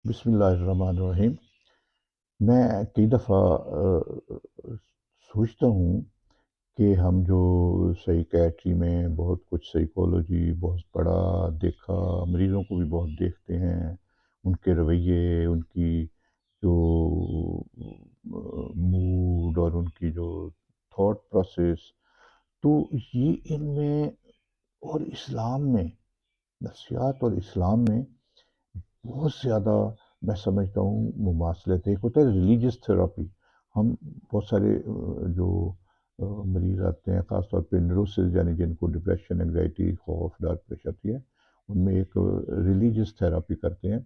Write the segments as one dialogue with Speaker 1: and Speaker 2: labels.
Speaker 1: بسم اللہ الرحمن الرحیم۔ میں کئی دفعہ سوچتا ہوں کہ ہم جو سائیکیٹری میں بہت کچھ سائیکالوجی بہت پڑھا دیکھا، مریضوں کو بھی بہت دیکھتے ہیں، ان کے رویے، ان کی جو موڈ اور ان کی جو تھاٹ پروسیس، تو یہ ان میں اور اسلام میں، نفسیات اور اسلام میں بہت زیادہ میں سمجھتا ہوں مماثلت ہے۔ ایک ہوتا ہے ریلیجیس تھراپی، ہم بہت سارے جو مریض آتے ہیں خاص طور پہ نیوروسز، یعنی جن کو ڈپریشن، انگزائٹی، خوف، ڈر پیش آتی ہے، ان میں ایک ریلیجیس تھراپی کرتے ہیں۔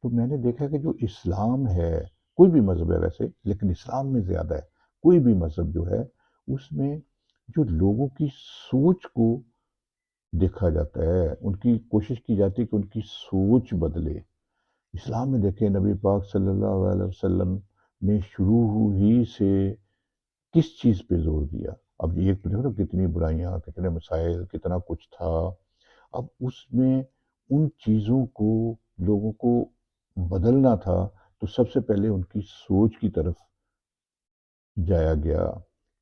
Speaker 1: تو میں نے دیکھا کہ جو اسلام ہے، کوئی بھی مذہب ہے ویسے، لیکن اسلام میں زیادہ ہے، کوئی بھی مذہب جو ہے اس میں جو لوگوں کی سوچ کو دیکھا جاتا ہے، ان کی کوشش کی جاتی ہے کہ ان کی سوچ بدلے۔ اسلام میں دیکھیں نبی پاک صلی اللہ علیہ وسلم نے شروع ہی سے کس چیز پہ زور دیا؟ اب یہ دیکھو نا، کتنی برائیاں، کتنے مسائل، کتنا کچھ تھا۔ اب اس میں ان چیزوں کو لوگوں کو بدلنا تھا، تو سب سے پہلے ان کی سوچ کی طرف جایا گیا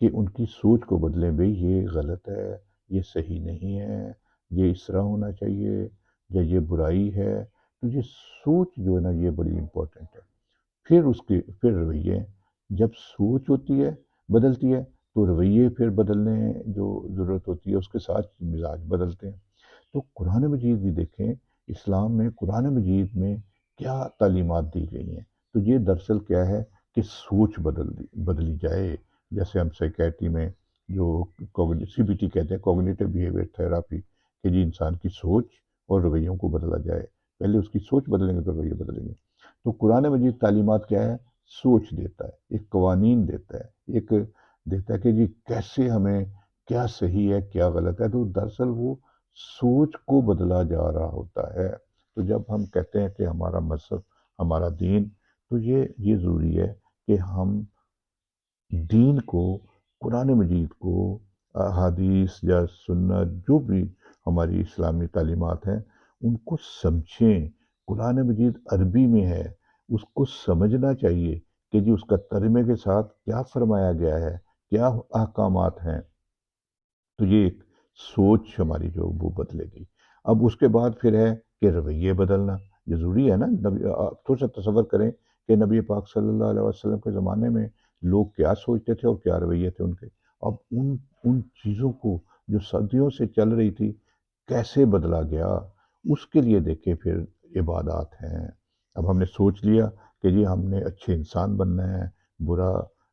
Speaker 1: کہ ان کی سوچ کو بدلیں، بھئی یہ غلط ہے، یہ صحیح نہیں ہے، یہ اس طرح ہونا چاہیے، یا یہ برائی ہے۔ تو یہ سوچ جو ہے نا، یہ بڑی امپورٹنٹ ہے۔ پھر رویے، جب سوچ ہوتی ہے بدلتی ہے، تو رویے پھر بدلنے جو ضرورت ہوتی ہے، اس کے ساتھ مزاج بدلتے ہیں۔ تو قرآن مجید بھی دیکھیں، اسلام میں قرآن مجید میں کیا تعلیمات دی گئی ہیں؟ تو یہ دراصل کیا ہے کہ سوچ بدلی جائے۔ جیسے ہم سائیکیٹری میں جو سی بی ٹی کہتے ہیں، کوگنیٹو بیہیویئر تھراپی، کہ جی انسان کی سوچ اور رویوں کو بدلا جائے۔ پہلے اس کی سوچ بدلیں گے تو رویے بدلیں گے۔ تو قرآن مجید تعلیمات کیا ہے؟ سوچ دیتا ہے، ایک قوانین دیتا ہے، ایک دیتا ہے کہ جی کیسے ہمیں، کیا صحیح ہے کیا غلط ہے۔ تو دراصل وہ سوچ کو بدلا جا رہا ہوتا ہے۔ تو جب ہم کہتے ہیں کہ ہمارا مذہب، ہمارا دین، تو یہ ضروری ہے کہ ہم دین کو، قرآن مجید کو، احادیث یا سنت، جو بھی ہماری اسلامی تعلیمات ہیں، ان کو سمجھیں۔ قرآن مجید عربی میں ہے، اس کو سمجھنا چاہیے کہ جی اس کا ترجمے کے ساتھ کیا فرمایا گیا ہے، کیا احکامات ہیں۔ تو یہ ایک سوچ ہماری جو وہ بدلے گی۔ اب اس کے بعد پھر ہے کہ رویے بدلنا، یہ ضروری ہے نا۔ آپ تھوڑا سا تصور کریں کہ نبی پاک صلی اللہ علیہ وسلم کے زمانے میں لوگ کیا سوچتے تھے اور کیا رویے تھے ان کے۔ اب ان چیزوں کو جو صدیوں سے چل رہی تھی، کیسے بدلا گیا، اس کے لیے دیکھیں پھر عبادات ہیں۔ اب ہم نے سوچ لیا کہ جی ہم نے اچھے انسان بننا ہے،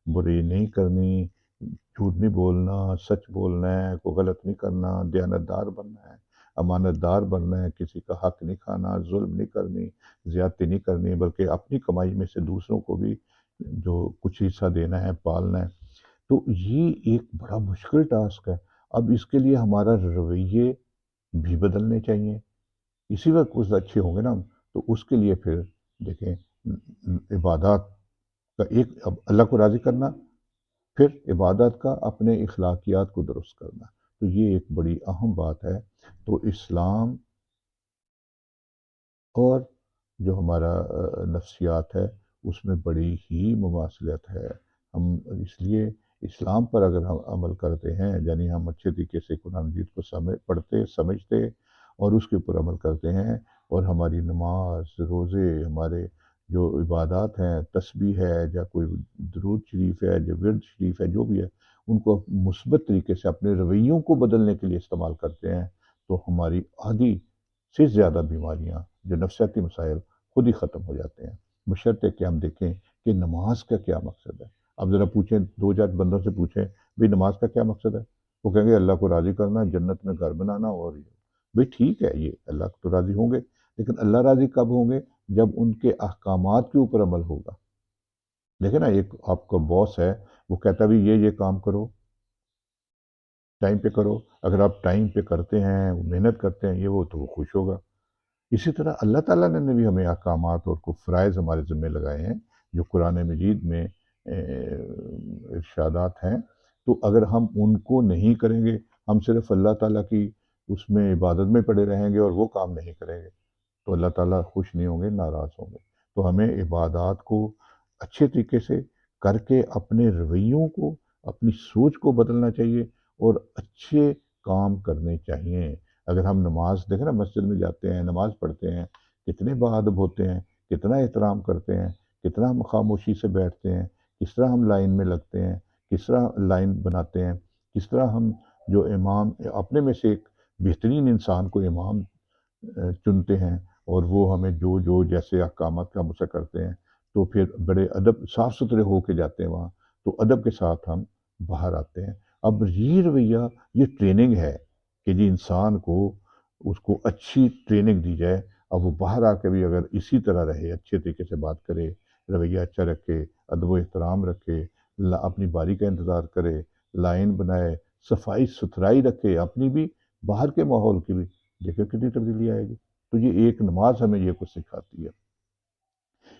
Speaker 1: بری نہیں کرنی، جھوٹ نہیں بولنا، سچ بولنا ہے، کوئی غلط نہیں کرنا، دیانت دار بننا ہے، امانت دار بننا ہے، کسی کا حق نہیں کھانا، ظلم نہیں کرنی، زیادتی نہیں کرنی، بلکہ اپنی کمائی میں سے دوسروں کو بھی جو کچھ حصہ دینا ہے، پالنا ہے۔ تو یہ ایک بڑا مشکل ٹاسک ہے۔ اب اس کے لیے ہمارا رویے بھی بدلنے چاہیے، اسی وقت کچھ اچھے ہوں گے نا ہم۔ تو اس کے لیے پھر دیکھیں، عبادات کا ایک، اب اللہ کو راضی کرنا، پھر عبادت کا اپنے اخلاقیات کو درست کرنا، تو یہ ایک بڑی اہم بات ہے۔ تو اسلام اور جو ہمارا نفسیات ہے، اس میں بڑی ہی مماثلت ہے۔ ہم اس لیے اسلام پر اگر ہم عمل کرتے ہیں، یعنی ہم اچھے طریقے سے قرآن مجید کو پڑھتے سمجھتے اور اس کے اوپر عمل کرتے ہیں، اور ہماری نماز، روزے، ہمارے جو عبادات ہیں، تسبیح ہے یا کوئی درود شریف ہے یا ورد شریف ہے، جو بھی ہے، ان کو مثبت طریقے سے اپنے رویوں کو بدلنے کے لیے استعمال کرتے ہیں، تو ہماری آدھی سے زیادہ بیماریاں، جو نفسیاتی مسائل، خود ہی ختم ہو جاتے ہیں۔ بشرطے کہ ہم دیکھیں کہ نماز کا کیا مقصد ہے۔ اب ذرا پوچھیں، دو چار بندوں سے پوچھیں بھئی نماز کا کیا مقصد ہے؟ وہ کہیں گے اللہ کو راضی کرنا، جنت میں گھر بنانا، اور یہ بھئی ٹھیک ہے، یہ اللہ تو راضی ہوں گے، لیکن اللہ راضی کب ہوں گے؟ جب ان کے احکامات کے اوپر عمل ہوگا۔ دیکھیں نا، ایک آپ کا باس ہے، وہ کہتا بھی یہ کام کرو، ٹائم پہ کرو، اگر آپ ٹائم پہ کرتے ہیں، محنت کرتے ہیں، یہ وہ، تو وہ خوش ہوگا۔ اسی طرح اللہ تعالیٰ نے بھی ہمیں احکامات اور فرائض ہمارے ذمہ لگائے ہیں، جو قرآن مجید میں ارشادات ہیں۔ تو اگر ہم ان کو نہیں کریں گے، ہم صرف اللہ تعالیٰ کی اس میں عبادت میں پڑے رہیں گے اور وہ کام نہیں کریں گے، تو اللہ تعالیٰ خوش نہیں ہوں گے، ناراض ہوں گے۔ تو ہمیں عبادات کو اچھے طریقے سے کر کے اپنے رویوں کو، اپنی سوچ کو بدلنا چاہیے اور اچھے کام کرنے چاہیے۔ اگر ہم نماز دیکھیں نا، مسجد میں جاتے ہیں، نماز پڑھتے ہیں، کتنے باادب ہوتے ہیں، کتنا احترام کرتے ہیں، کتنا ہم خاموشی سے بیٹھتے ہیں، کس طرح ہم لائن میں لگتے ہیں، کس طرح لائن بناتے ہیں، کس طرح ہم جو امام اپنے میں سے ایک بہترین انسان کو امام چنتے ہیں، اور وہ ہمیں جو جو جیسے احکامات کا مسا کرتے ہیں، تو پھر بڑے ادب صاف ستھرے ہو کے جاتے ہیں وہاں، تو ادب کے ساتھ ہم باہر آتے ہیں۔ اب یہ رویہ، یہ ٹریننگ ہے کہ جی انسان کو، اس کو اچھی ٹریننگ دی جائے، اب وہ باہر آ کے بھی اگر اسی طرح رہے، اچھے طریقے سے بات کرے، رویہ اچھا رکھے، ادب و احترام رکھے، اپنی باری کا انتظار کرے، لائن بنائے، صفائی ستھرائی رکھے اپنی بھی، باہر کے ماحول کی بھی، دیکھیں کتنی تبدیلی آئے گی۔ تو یہ ایک نماز ہمیں یہ کچھ سکھاتی ہے۔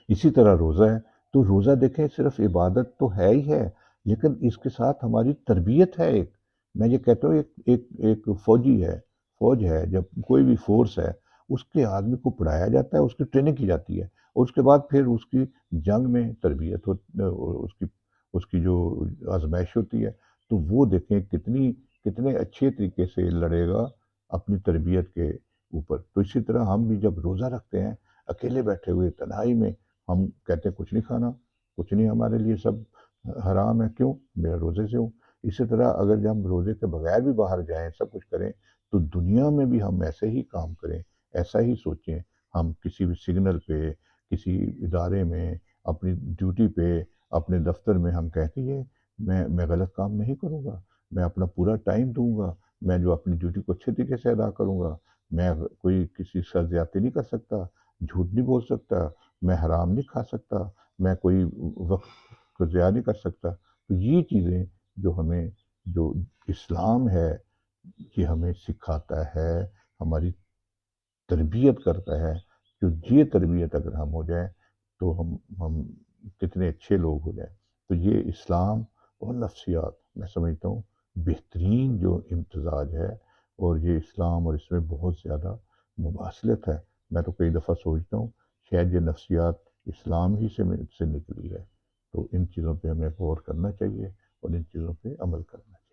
Speaker 1: اسی طرح روزہ ہے، تو روزہ دیکھیں صرف عبادت تو ہے ہی ہے، لیکن اس کے ساتھ ہماری تربیت ہے ایک۔ میں یہ کہتا ہوں ایک فوجی ہے، فوج ہے، جب کوئی بھی فورس ہے، اس کے آدمی کو پڑھایا جاتا ہے، اس کی ٹریننگ کی جاتی ہے، اور اس کے بعد پھر اس کی جنگ میں تربیت اس کی جو آزمائش ہوتی ہے، تو وہ دیکھیں کتنے اچھے طریقے سے لڑے گا اپنی تربیت کے اوپر۔ تو اسی طرح ہم بھی جب روزہ رکھتے ہیں، اکیلے بیٹھے ہوئے تنہائی میں، ہم کہتے ہیں کچھ نہیں کھانا، کچھ نہیں، ہمارے لیے سب حرام ہے، کیوں؟ میں روزے سے ہوں۔ اسی طرح اگر جب ہم روزے کے بغیر بھی باہر جائیں، سب کچھ کریں، تو دنیا میں بھی ہم ایسے ہی کام کریں، ایسا ہی سوچیں۔ ہم کسی بھی سگنل پہ، کسی ادارے میں، اپنی ڈیوٹی پہ، اپنے دفتر میں ہم کہتے ہیں میں غلط کام نہیں کروں گا، میں اپنا پورا ٹائم دوں گا، میں جو اپنی ڈیوٹی کو اچھے طریقے سے ادا کروں گا، میں کوئی کسی سے زیادتی نہیں کر سکتا، جھوٹ نہیں بول سکتا، میں حرام نہیں کھا سکتا، میں کوئی وقت کو ضیاع نہیں کر سکتا۔ تو یہ چیزیں جو اسلام ہے، یہ ہمیں سکھاتا ہے، ہماری تربیت کرتا ہے۔ جو یہ تربیت اگر ہم ہو جائیں، تو ہم کتنے اچھے لوگ ہو جائیں۔ تو یہ اسلام اور نفسیات، میں سمجھتا ہوں بہترین جو امتزاج ہے، اور یہ اسلام اور اس میں بہت زیادہ مماثلت ہے۔ میں تو کئی دفعہ سوچتا ہوں شاید یہ نفسیات اسلام ہی سے نکلی ہے۔ تو ان چیزوں پہ ہمیں غور کرنا چاہیے اور ان چیزوں پہ عمل کرنا چاہیے۔